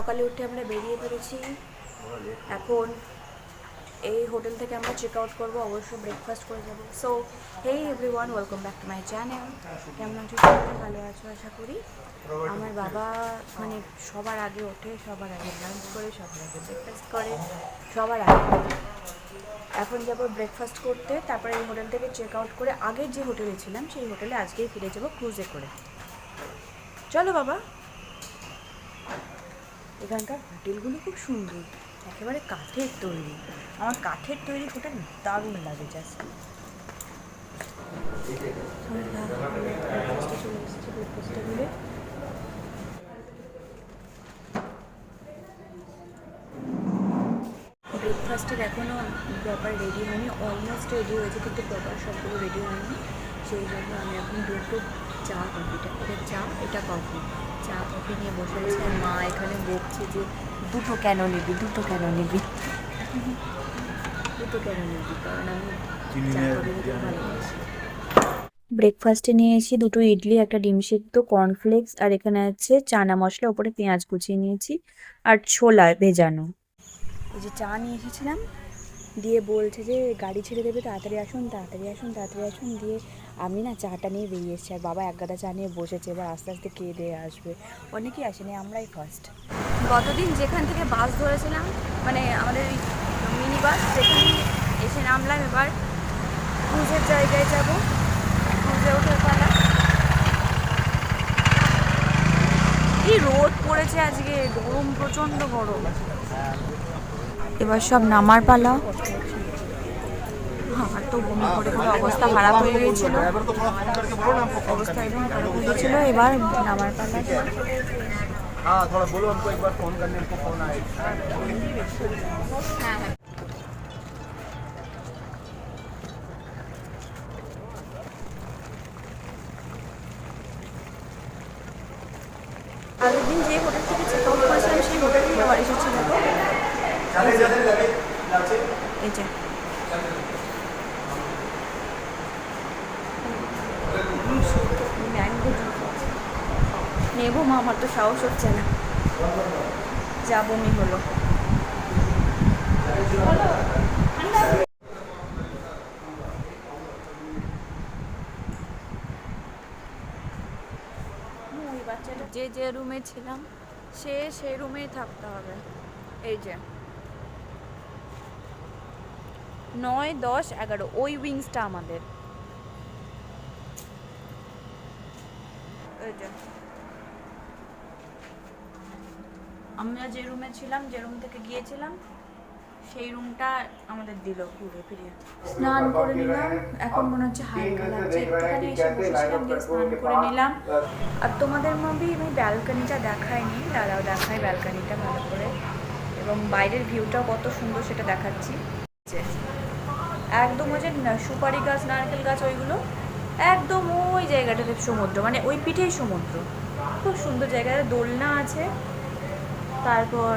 সকালে উঠে আমরা বেরিয়ে পড়েছি। এখন এই হোটেল থেকে আমরা চেক আউট করবো, অবশ্য ব্রেকফাস্ট করে যাবো। So hey everyone, welcome back to my channel. কেমন আছো সবাই? ভালো আছো আশা করি। আমার বাবা মানে সবার আগে ওঠে, সবার আগে লাঞ্চ করে, সবার আগে ব্রেকফাস্ট করে, সবার আগে। এখন যাবো ব্রেকফাস্ট করতে, তারপরে এই হোটেল থেকে চেক আউট করে আগের যে হোটেলে ছিলাম সেই হোটেলে আজকেই ফিরে যাবো ক্রুজে করে। চলো বাবা। এখানকার হোটেলগুলো খুব সুন্দর, একেবারে কাঠের তৈরি। আমার কাঠের তৈরি হোটেল দারুণ লাগে। জাস্ট চলে এসেছি ব্রেকফাস্টটা মিলে। ব্রেকফাস্টের এখনও প্রপার রেডি হয়নি, অলমোস্ট রেডি হয়েছে কিন্তু প্রপার সবগুলো রেডি হয়নি। সেই জন্য আমি এখন দুটো চা কফিটা, এটা চা এটা কফি, চা কফি নিয়ে বসে আছে। আর মা এখানে বকছে যে দুটো কেন নিবি, দুটো কেন নিবি, দুটো কেন নিবি, কারণ আমি চা কফি খেতে ভালোবাসি। ব্রেকফাস্টে নিয়েছি দুটো ইডলি, একটা ডিম সিদ্ধ, কর্নফ্লেক্স, আর এখানে আছে চানা মশলা, ওপরে পেঁয়াজ কুচিয়ে নিয়েছি, আর ছোলা ভেজানো। এই যে চা নিয়ে এসেছিলাম, দিয়ে বলছে যে গাড়ি ছেড়ে দেবে, তাড়াতাড়ি আসুন তাড়াতাড়ি আসুন তাড়াতাড়ি আসুন। দিয়ে আমি না চাটা নিয়ে বেরিয়ে এসেছি, আর বাবা এক গাদা চা নিয়ে বসেছে। এবার আস্তে আস্তে কে দিয়ে আসবে, অনেকেই আসেনি, আমরাই ফার্স্ট। গতদিন যেখান থেকে বাস ধরেছিলাম, মানে আমাদের মিনি বাস, সেখানে এসে নামলাম। এবার ক্রুজের জায়গায় যাব, ক্রুজে উঠে পালা। কি রোদ পড়েছে আজকে, গরম, প্রচণ্ড গরম। এবার সব নামার পালা। আমার তো বমি করে করে অবস্থা খারাপ হয়ে গিয়েছিল, অবস্থা একদম খারাপ হয়ে গিয়েছিল। এবার নামার পালা। আগের দিন যে হোটেল থেকে চেক আউট করেছিলাম সেই হোটেল থেকে আবার এসেছি। এই যে ম্যাঙ্গো জুস নেবো, মা আমার তো সাহস হচ্ছে না, যা বমি হলো। ওই বাচ্চাটা যে যে রুমে ছিলাম সে সেই রুমেই থাকতে হবে। এই যে 9, 10, 11 ওই উইংসটা আমাদের। এই যে আমরা যে রুমে ছিলাম, যে রুম থেকে গিয়েছিলাম, সেই রুমটা আমাদের দিল ঘুরে ফিরিয়ে। স্নান করে নিলাম, এখন মনে হচ্ছে হালকা লাগছে, একটুখানি এসে বসেছিলাম, দিয়ে স্নান করে নিলাম। আর তোমাদের মধ্যে আমি ব্যালকানিটা দেখাইনি, দাঁড়াও দেখাই ব্যালকানিটা ভালো করে, এবং বাইরের ভিউটাও কত সুন্দর সেটা দেখাচ্ছি। একদম ওই যে সুপারি গাছ, নারকেল গাছ, ওইগুলো একদম ওই জায়গাটাতে সমুদ্র, মানে ওই পিঠেই সমুদ্র। খুব সুন্দর জায়গায় দোলনা আছে। তারপর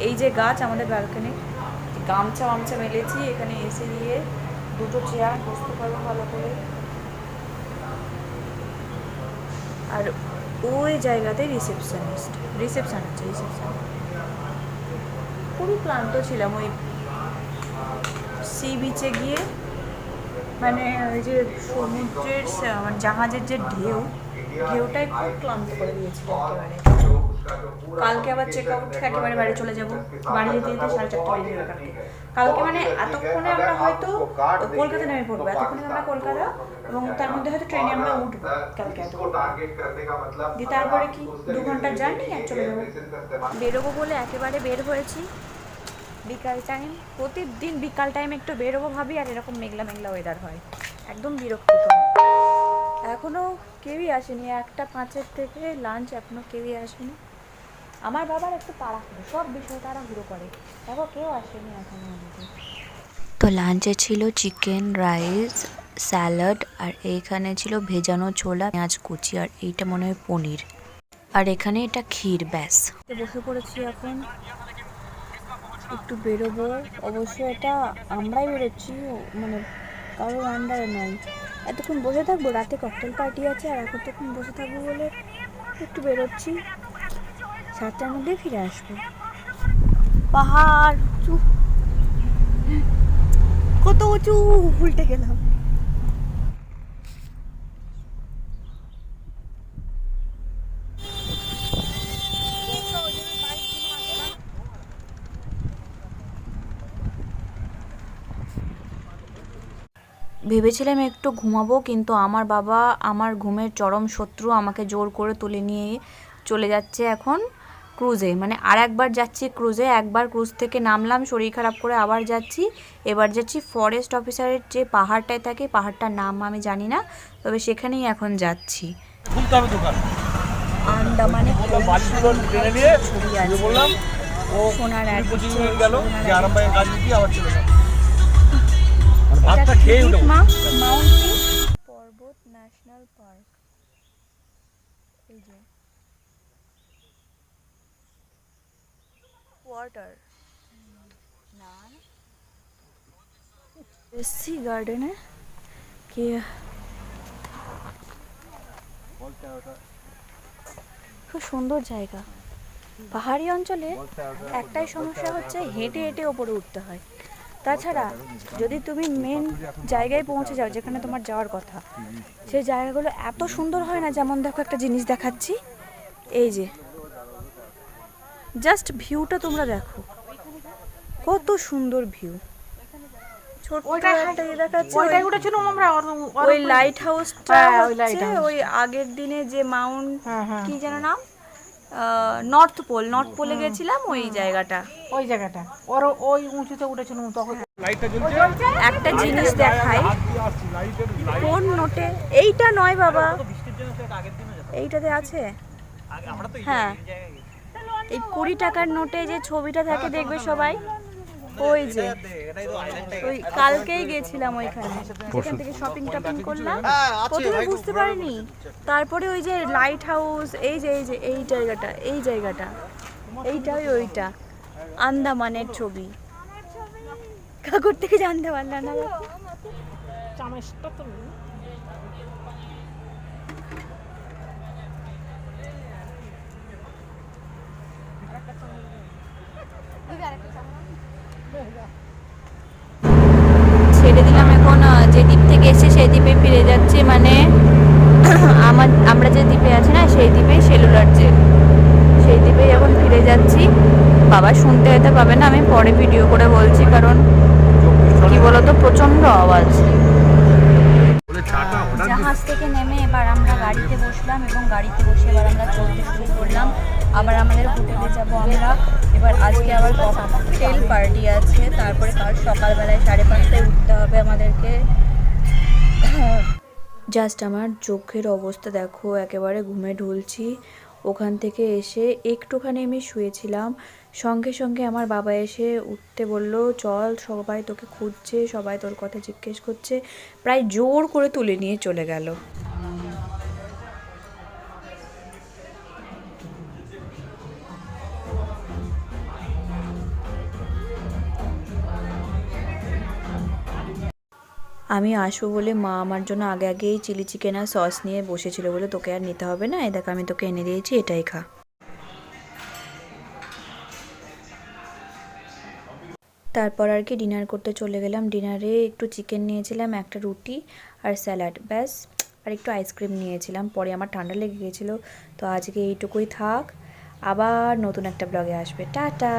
এই যে গাছ আমাদের ব্যালকানি, গামছা ওয়ামছা মেলেছি, এখানে এসে দিয়ে দুটো চেয়ার বসতে পারবো ভালো করে। আর ওই জায়গাতে রিসেপশন আছে, রিসেপশন। খুবই ক্লান্ত ছিলাম ওই সি বিচে গিয়ে, মানে ওই যে সমুদ্রের জাহাজের যে ঢেউটাই খুব ক্লান্ত করে দিয়েছিল একেবারে। কালকে আবার চেক আউট একেবারে বাড়ি চলে যাব, বাড়ি যেতে যেতে 4:30 বেজে যাবে কালকে। কালকে মানে এতক্ষণে আমরা হয়তো কলকাতা নেমে পড়বো, এতক্ষণে আমরা কলকাতা, এবং তার মধ্যে হয়তো ট্রেনে আমরা উঠবো কালকে এত। দিয়ে তারপরে কি 2 ঘন্টার জার্নি, আর চলে যাবো। বেরোবো বলে একেবারে বের হয়েছি বিকাল টাইম। প্রতিদিন বিকাল টাইম একটু বেরোবো ভাবি, আর এরকম মেঘলা মেঘলা ওয়েদার হয়, একদম বিরক্তিকর। এখনও কেউই আসেনি, 1:05 থেকে লাঞ্চ এখনও কেউই আসেনি। আমার বাবার একটু তাড়াহুড়ো, সব বিষয় তাড়াহুড়ো করে, দেখো কেউ আসেনি এখনো অবধি। তো লাঞ্চে ছিল চিকেন, রাইস, স্যালাড, আর এইখানে ছিল ভেজানো ছোলা, পেঁয়াজ কুচি, আর এইটা মনে হয় পনির, আর এখানে এটা ক্ষীর, ব্যাস। বসে পড়েছি এখন, একটু বেরোবো। অবশ্য এটা আমরাই বেরোচ্ছি, মানে কারোর আন্ডারে নয়। এতক্ষণ বসে থাকবো, রাতে ককটেল পার্টি আছে, আর এতক্ষণ বসে থাকবো বলে একটু বেরোচ্ছি। 7টার মধ্যে ফিরে আসবো। পাহাড় উঁচু, কত উঁচু, উল্টে গেলাম। ভেবেছিলাম একটু ঘুমাবো, কিন্তু আমার বাবা আমার ঘুমের চরম শত্রু, আমাকে জোর করে তুলে নিয়ে চলে যাচ্ছে এখন ক্রুজে। মানে আর একবার যাচ্ছি ক্রুজে, একবার ক্রুজ থেকে নামলাম শরীর খারাপ করে, আবার যাচ্ছি। এবার যাচ্ছি ফরেস্ট অফিসারের যে পাহাড়টায় থাকে, পাহাড়টার নাম আমি জানি না, তবে সেখানেই এখন যাচ্ছি। আন্দামানে ছবি আছে, সোনার পর্বত ন্যাশনাল পার্ক। এই যে ওয়াটার না এসছি গার্ডেনে কি খুব সুন্দর জায়গা। পাহাড়ি অঞ্চলে একটাই সমস্যা হচ্ছে হেঁটে হেঁটে ওপরে উঠতে হয়। তাছাড়া যদি তুমি মেন জায়গায় পৌঁছে যাও যেখানে তোমার যাওয়ার কথা, সেই জায়গাগুলো এত সুন্দর হয় না। যেমন দেখো একটা জিনিস দেখাচ্ছি, এই যে জাস্ট ভিউটা তোমরা দেখো, কত সুন্দর ভিউ। ওই লাইট হাউসটা ওই আগের দিনে যে মাউন্ট কি যেন নাম, নর্থ পোলে গেছিলাম ওই জায়গাটা। ওর ওই উঁচুতে উঠেছিল তখন একটা জিনিস দেখাই, কোন নোটে, এইটা নয় বাবা, এইটাতে আছে, হ্যাঁ এই 20 টাকার নোটে যে ছবিটা থাকে দেখবে সবাই, ওই যে ওই কালকেই গেছিলাম ওইখানে, যেখান থেকে শপিং করলাম। প্রথমে বুঝতে পারিনি, তারপরে ওই যে লাইট হাউস, এই যে এই জায়গাটা এইটাই ওইটা আন্দামানের ছবি। কাকুর থেকে জানতে পারলাম না। ছেড়ে দিলাম এখন, যে দ্বীপ থেকে এসে সেই দ্বীপে ফিরে যাচ্ছি। মানে আমরা যে দ্বীপে আছি না, সেই দ্বীপেই সেলুলার জেল, সেই দ্বীপেই এখন ফিরে যাচ্ছি। বাবা শুনতে হতে পাবে না, আমি পরে ভিডিও করে বলছি, কারণ কি বলতো প্রচন্ড আওয়াজ। জাহাজ থেকে নেমে এবার আমরা গাড়িতে বসলাম, এবং গাড়িতে বসে এবার আমরা চলতে শুরু করলাম। আবার আমাদের হোটেলে যাব আমরা। এবার আজকে আবার ককটেল পার্টি আছে, তারপরে কাল সকালবেলায় 5:30টায় উঠতে হবে আমাদেরকে। জাস্ট আমার চোখের অবস্থা দেখো, একেবারে ঘুমে ঢুলছি। ওখান থেকে এসে একটুখানি আমি শুয়েছিলাম, সঙ্গে সঙ্গে আমার বাবা এসে উঠতে বলল, চল সবাই তোকে খুঁজছে, সবাই তোর কথা জিজ্ঞেস করছে, প্রায় জোর করে তুলে নিয়ে চলে গেল। আমি আসবো বলে মা আমার জন্য আগেই চিলি চিকেন আর সস নিয়ে বসেছিল, বলে তোকে আর নিতে হবে না, এই দেখ আমি তোকে এনে দিয়েছি, এটাই খা। তারপর আর কি ডিনার করতে চলে গেলাম। ডিনারে একটু চিকেন নিয়েছিলাম, একটা রুটি আর স্যালাড, ব্যাস, আর একটু আইসক্রিম নিয়েছিলাম। পরে আমার ঠান্ডা লেগে গিয়েছিলো। তো আজকে এইটুকুই থাক, আবার নতুন একটা ব্লগে আসবে। টাটা।